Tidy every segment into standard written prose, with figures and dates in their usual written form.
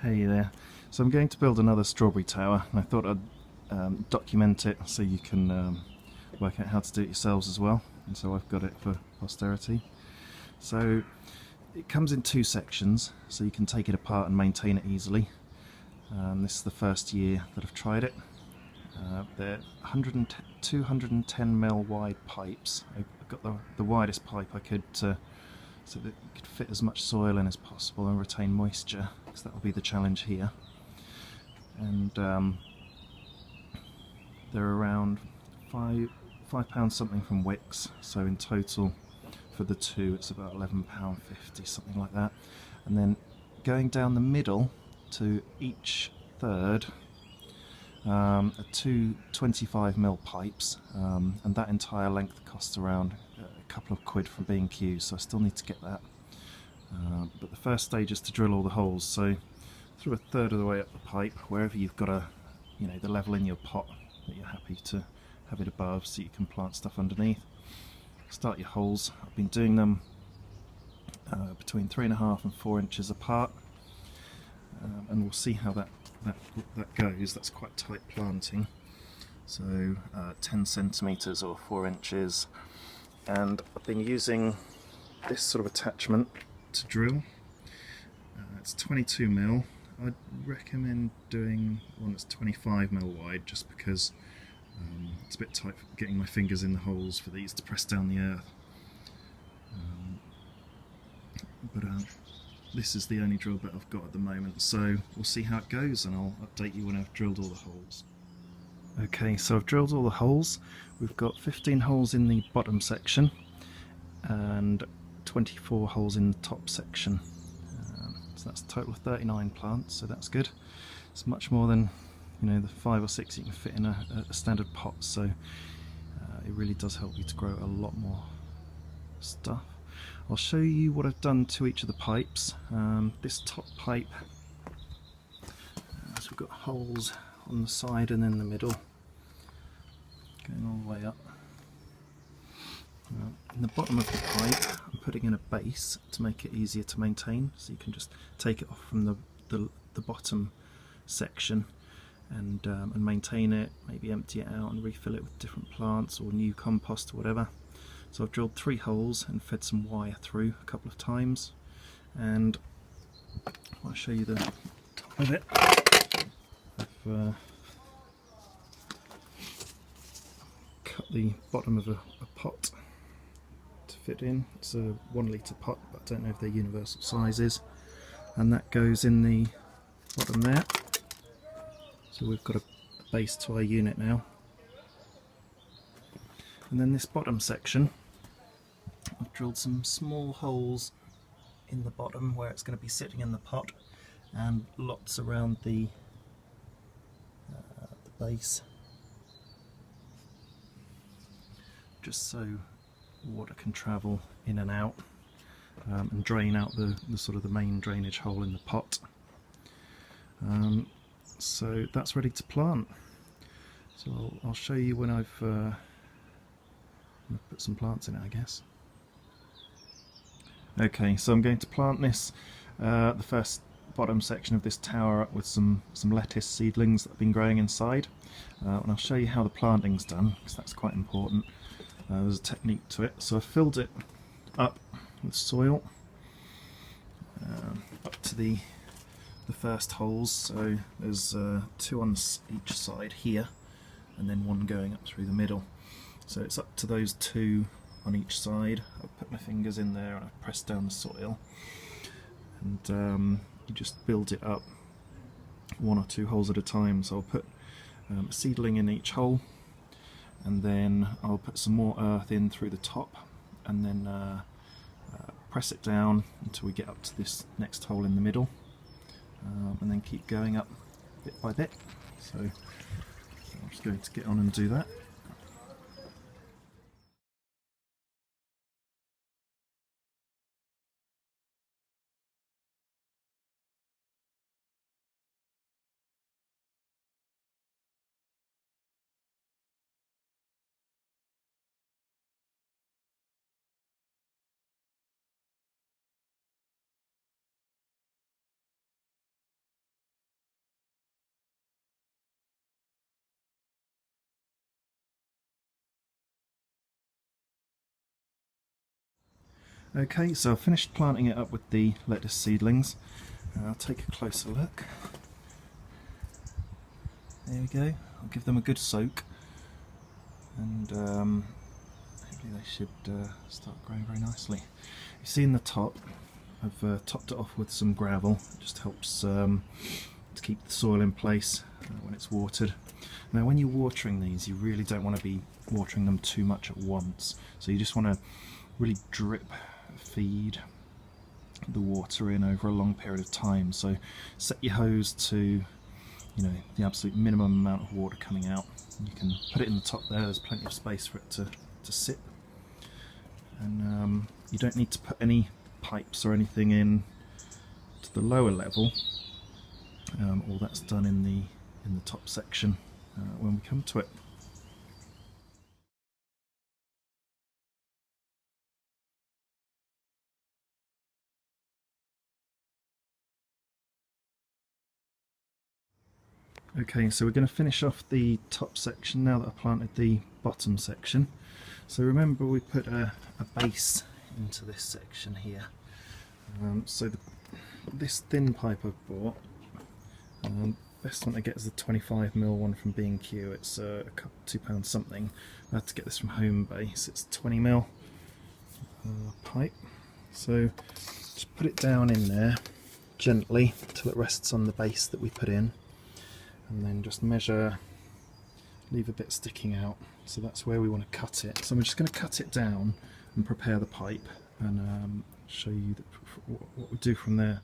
Hey there. So I'm going to build another strawberry tower, and I thought I'd document it so you can work out how to do it yourselves as well. And so I've got it for posterity. So it comes in two sections, so you can take it apart and maintain it easily. This is the first year that I've tried it. They're 210 mil wide pipes. I've got the widest pipe I could so that you could fit as much soil in as possible and retain moisture, because that will be the challenge here. And they're around £5 something from Wix, so in total for the two it's about £11.50, something like that. And then going down the middle to each third are two 25 mil pipes, and that entire length costs around a couple of quid from B&Q, so I still need to get that. But the first stage is to drill all the holes, so through a third of the way up the pipe, wherever you've got the level in your pot that you're happy to have it above, so you can plant stuff underneath. Start your holes. I've been doing them between 3.5 and 4 inches apart, and we'll see how that goes. That's quite tight planting, so 10 centimeters or 4 inches. And I've been using this sort of attachment to drill. It's 22 mil. I'd recommend doing one that's 25 mil wide, just because it's a bit tight for getting my fingers in the holes for these to press down the earth. But this is the only drill bit I've got at the moment, so we'll see how it goes, and I'll update you when I've drilled all the holes. Okay, so I've drilled all the holes. We've got 15 holes in the bottom section and 24 holes in the top section. So that's a total of 39 plants, so that's good. It's much more than the 5 or 6 you can fit in a standard pot, so it really does help you to grow a lot more stuff. I'll show you what I've done to each of the pipes. This top pipe, so we've got holes on the side and in the middle, going all the way up. In the bottom of the pipe, I'm putting in a base to make it easier to maintain, so you can just take it off from the bottom section and maintain it, maybe empty it out and refill it with different plants or new compost or whatever. So I've drilled 3 holes and fed some wire through a couple of times, and I'll show you the top of it. I've cut the bottom of a pot to fit in. It's a 1 litre pot, but I don't know if they're universal sizes, and that goes in the bottom there. So we've got a base to our unit now. And then this bottom section, I've drilled some small holes in the bottom where it's going to be sitting in the pot, and lots around the base, just so water can travel in and out and drain out the sort of the main drainage hole in the pot. So that's ready to plant. So I'll show you when I've put some plants in it, I guess. Okay, so I'm going to plant this, the first bottom section of this tower, up with some lettuce seedlings that have been growing inside, and I'll show you how the planting's done, because that's quite important. There's a technique to it. So I've filled it up with soil up to the first holes, so there's 2 on each side here, and then 1 going up through the middle. So it's up to those 2 on each side. I've put my fingers in there and I've pressed down the soil, and you just build it up 1 or 2 holes at a time. So I'll put a seedling in each hole, and then I'll put some more earth in through the top, and then press it down until we get up to this next hole in the middle, and then keep going up bit by bit. So I'm just going to get on and do that. Okay, so I've finished planting it up with the lettuce seedlings. I'll take a closer look. There we go. I'll give them a good soak, and hopefully they should start growing very nicely. You see in the top, I've topped it off with some gravel. It just helps to keep the soil in place when it's watered. Now when you're watering these, you really don't want to be watering them too much at once, so you just want to really drip feed the water in over a long period of time. So set your hose to the absolute minimum amount of water coming out. You can put it in the top there's plenty of space for it to sit, and you don't need to put any pipes or anything in to the lower level. All that's done in the top section when we come to it. Okay, so we're going to finish off the top section now that I've planted the bottom section. So remember, we put a base into this section here. So this thin pipe I've bought, best one to get is the 25mm one from B&Q. It's £2 something. I had to get this from Homebase. It's 20mm pipe. So just put it down in there gently till it rests on the base that we put in, and then just measure, leave a bit sticking out. So that's where we want to cut it. So I'm just going to cut it down and prepare the pipe, and show you what we do from there.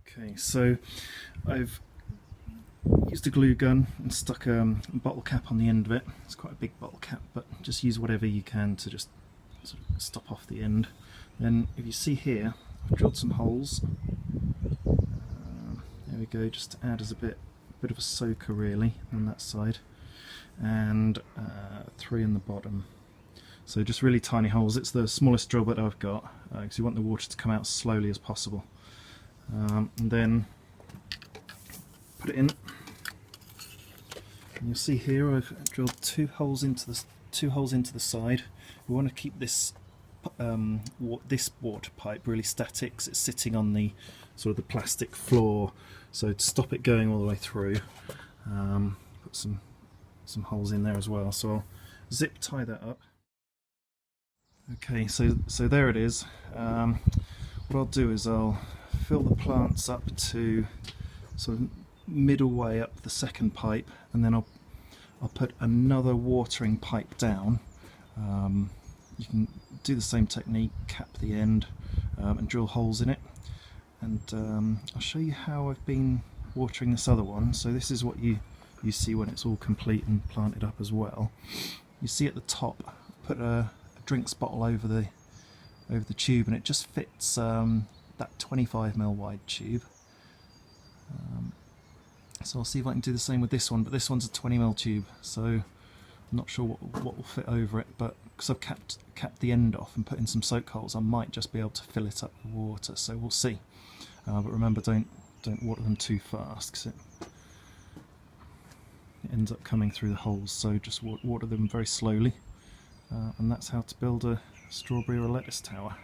Okay, so I've used a glue gun and stuck a bottle cap on the end of it. It's quite a big bottle cap, but just use whatever you can to just sort of stop off the end. Then if you see here, I've drilled some holes. There we go, just to add as a bit of a soaker really on that side, and 3 in the bottom. So just really tiny holes. It's the smallest drill bit I've got, because you want the water to come out as slowly as possible. And then put it in, and you'll see here I've drilled 2 holes into the side. We want to keep this this water pipe really static, 'cause it's sitting on the sort of the plastic floor. So to stop it going all the way through, put some holes in there as well. So I'll zip tie that up. Okay, so there it is. What I'll do is I'll fill the plants up to sort of middle way up the second pipe, and then I'll put another watering pipe down. You can do the same technique, cap the end, and drill holes in it, and I'll show you how I've been watering this other one. So this is what you see when it's all complete and planted up as well. You see at the top, put a drinks bottle over the tube, and it just fits that 25mm wide tube. So I'll see if I can do the same with this one, but this one's a 20mm tube, so I'm not sure what will fit over it, but because I've capped the end off and put in some soak holes, I might just be able to fill it up with water, so we'll see. But remember, don't water them too fast, because it ends up coming through the holes, so just water them very slowly. And that's how to build a strawberry or lettuce tower.